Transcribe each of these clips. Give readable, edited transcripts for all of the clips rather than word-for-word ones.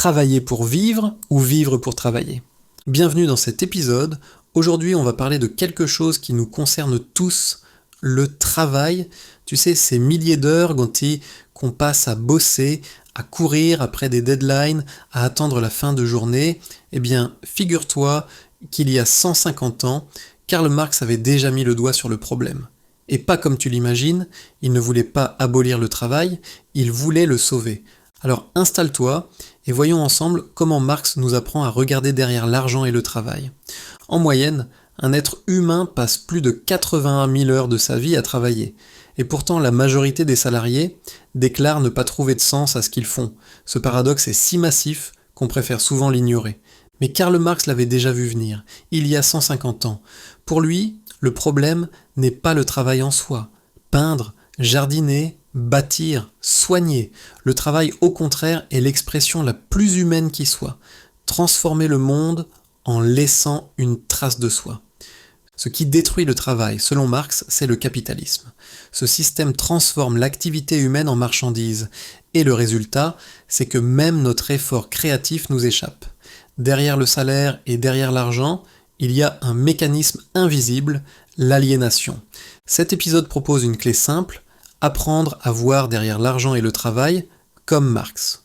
Travailler pour vivre ou vivre pour travailler? Bienvenue dans cet épisode. Aujourd'hui, on va parler de quelque chose qui nous concerne tous, le travail. Tu sais, ces milliers d'heures qu'on passe à bosser, à courir après des deadlines, à attendre la fin de journée. Eh bien, figure-toi qu'il y a 150 ans, Karl Marx avait déjà mis le doigt sur le problème. Et pas comme tu l'imagines, il ne voulait pas abolir le travail, il voulait le sauver. Alors installe-toi et voyons ensemble comment Marx nous apprend à regarder derrière l'argent et le travail. En moyenne, un être humain passe plus de 81 000 heures de sa vie à travailler. Et pourtant, la majorité des salariés déclarent ne pas trouver de sens à ce qu'ils font. Ce paradoxe est si massif qu'on préfère souvent l'ignorer. Mais Karl Marx l'avait déjà vu venir, il y a 150 ans. Pour lui, le problème n'est pas le travail en soi. Peindre, jardiner, bâtir, soigner. Le travail, au contraire, est l'expression la plus humaine qui soit. Transformer le monde en laissant une trace de soi. Ce qui détruit le travail, selon Marx, c'est le capitalisme. Ce système transforme l'activité humaine en marchandise. Et le résultat, c'est que même notre effort créatif nous échappe. Derrière le salaire et derrière l'argent, il y a un mécanisme invisible, l'aliénation. Cet épisode propose une clé simple, apprendre à voir derrière l'argent et le travail, comme Marx.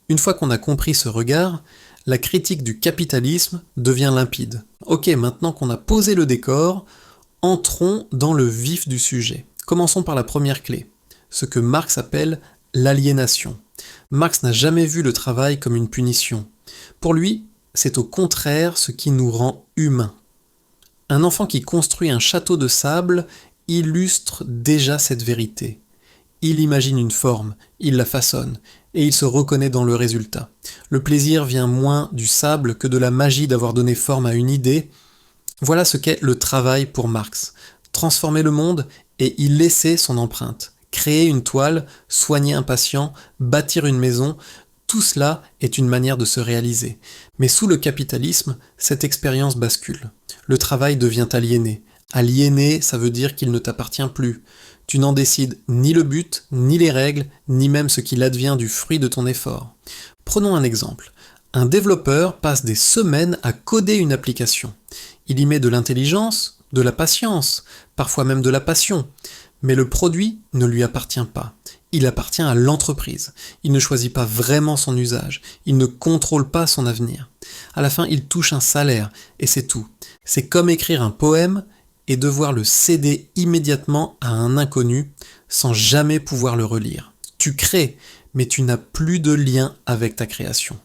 Une fois qu'on a compris ce regard, la critique du capitalisme devient limpide. Ok, maintenant qu'on a posé le décor, entrons dans le vif du sujet. Commençons par la première clé, ce que Marx appelle l'aliénation. Marx n'a jamais vu le travail comme une punition. Pour lui, c'est au contraire ce qui nous rend humains. Un enfant qui construit un château de sable illustre déjà cette vérité. Il imagine une forme, il la façonne, et il se reconnaît dans le résultat. Le plaisir vient moins du sable que de la magie d'avoir donné forme à une idée. Voilà ce qu'est le travail pour Marx. Transformer le monde et y laisser son empreinte. Créer une toile, soigner un patient, bâtir une maison, tout cela est une manière de se réaliser. Mais sous le capitalisme, cette expérience bascule. Le travail devient aliéné. Aliéné, ça veut dire qu'il ne t'appartient plus. Tu n'en décides ni le but, ni les règles, ni même ce qu'il advient du fruit de ton effort. Prenons un exemple. Un développeur passe des semaines à coder une application. Il y met de l'intelligence, de la patience, parfois même de la passion. Mais le produit ne lui appartient pas. Il appartient à l'entreprise. Il ne choisit pas vraiment son usage. Il ne contrôle pas son avenir. À la fin, il touche un salaire, et c'est tout. C'est comme écrire un poème et devoir le céder immédiatement à un inconnu sans jamais pouvoir le relire. Tu crées, mais tu n'as plus de lien avec ta création.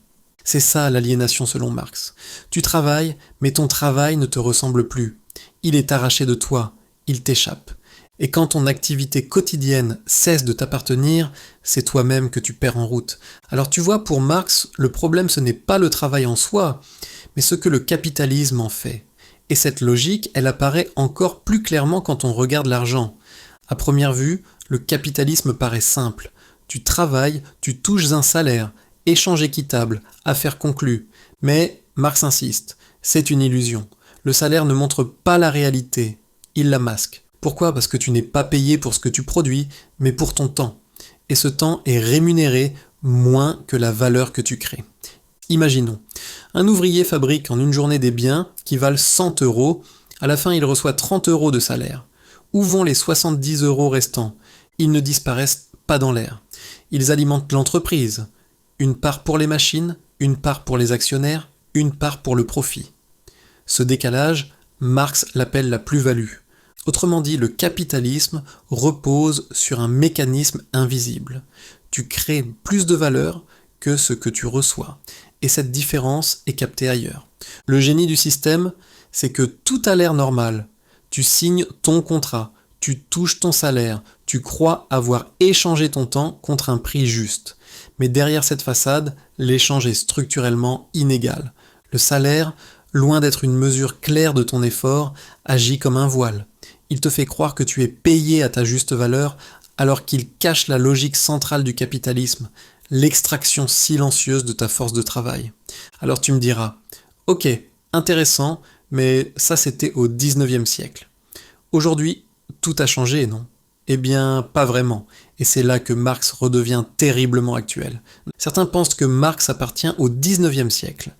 C'est ça l'aliénation selon Marx. Tu travailles, mais ton travail ne te ressemble plus. Il est arraché de toi, il t'échappe. Et quand ton activité quotidienne cesse de t'appartenir, c'est toi-même que tu perds en route. Alors tu vois, pour Marx, le problème ce n'est pas le travail en soi, mais ce que le capitalisme en fait. Et cette logique, elle apparaît encore plus clairement quand on regarde l'argent. À première vue, le capitalisme paraît simple. Tu travailles, tu touches un salaire, échange équitable, affaire conclue. Mais Marx insiste, c'est une illusion. Le salaire ne montre pas la réalité, il la masque. Pourquoi ? Parce que tu n'es pas payé pour ce que tu produis, mais pour ton temps. Et ce temps est rémunéré moins que la valeur que tu crées. Imaginons, un ouvrier fabrique en une journée des biens qui valent 100 euros, à la fin il reçoit 30 euros de salaire. Où vont les 70 euros restants ? Ils ne disparaissent pas dans l'air. Ils alimentent l'entreprise. Une part pour les machines, une part pour les actionnaires, une part pour le profit. Ce décalage, Marx l'appelle la plus-value. Autrement dit, le capitalisme repose sur un mécanisme invisible. Tu crées plus de valeur que ce que tu reçois. Et cette différence est captée ailleurs. Le génie du système, c'est que tout a l'air normal. Tu signes ton contrat, tu touches ton salaire, tu crois avoir échangé ton temps contre un prix juste. Mais derrière cette façade, l'échange est structurellement inégal. Le salaire, loin d'être une mesure claire de ton effort, agit comme un voile. Il te fait croire que tu es payé à ta juste valeur, alors qu'il cache la logique centrale du capitalisme, l'extraction silencieuse de ta force de travail. Alors tu me diras, ok, intéressant, mais ça c'était au 19e siècle. Aujourd'hui, tout a changé, non ? Eh bien, pas vraiment. Et c'est là que Marx redevient terriblement actuel. Certains pensent que Marx appartient au 19e siècle.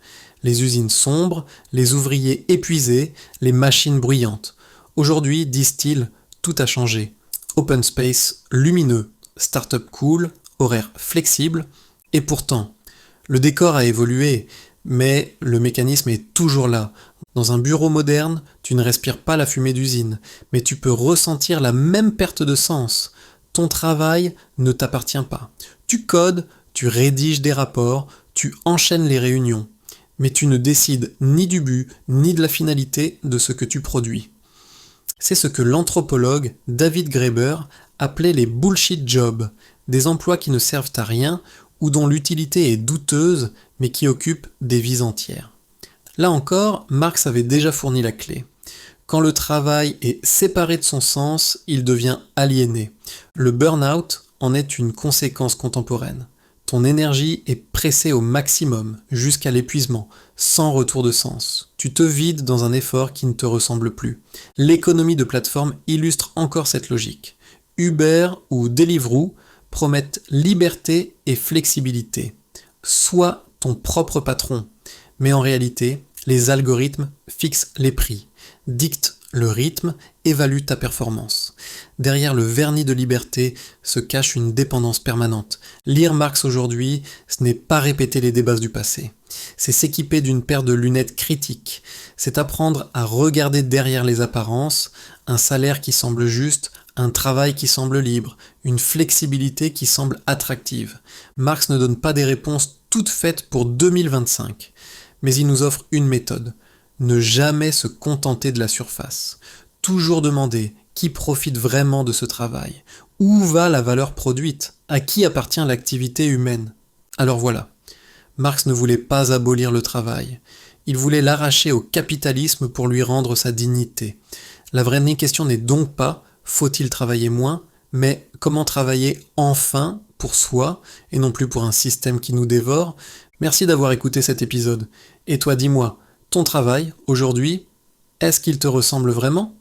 Les usines sombres, les ouvriers épuisés, les machines bruyantes. Aujourd'hui, disent-ils, tout a changé. Open space lumineux, start-up cool, horaire flexible, et pourtant, le décor a évolué, mais le mécanisme est toujours là. Dans un bureau moderne, tu ne respires pas la fumée d'usine, mais tu peux ressentir la même perte de sens. Ton travail ne t'appartient pas. Tu codes, tu rédiges des rapports, tu enchaînes les réunions, mais tu ne décides ni du but, ni de la finalité de ce que tu produis. C'est ce que l'anthropologue David Graeber appelait les bullshit jobs, des emplois qui ne servent à rien ou dont l'utilité est douteuse mais qui occupent des vies entières. Là encore, Marx avait déjà fourni la clé. Quand le travail est séparé de son sens, il devient aliéné. Le burn-out en est une conséquence contemporaine. Ton énergie est pressée au maximum, jusqu'à l'épuisement, sans retour de sens. Tu te vides dans un effort qui ne te ressemble plus. L'économie de plateforme illustre encore cette logique. Uber ou Deliveroo promettent liberté et flexibilité. Sois ton propre patron. Mais en réalité, les algorithmes fixent les prix, dictent le rythme, évaluent ta performance. Derrière le vernis de liberté se cache une dépendance permanente. Lire Marx aujourd'hui, ce n'est pas répéter les débats du passé. C'est s'équiper d'une paire de lunettes critiques. C'est apprendre à regarder derrière les apparences, un salaire qui semble juste, un travail qui semble libre, une flexibilité qui semble attractive. Marx ne donne pas des réponses toutes faites pour 2025. Mais il nous offre une méthode. Ne jamais se contenter de la surface. Toujours demander qui profite vraiment de ce travail. Où va la valeur produite? À qui appartient l'activité humaine? Alors voilà, Marx ne voulait pas abolir le travail. Il voulait l'arracher au capitalisme pour lui rendre sa dignité. La vraie question n'est donc pas faut-il travailler moins, mais comment travailler enfin pour soi et non plus pour un système qui nous dévore. Merci d'avoir écouté cet épisode. Et toi, dis-moi, ton travail, aujourd'hui, est-ce qu'il te ressemble vraiment ?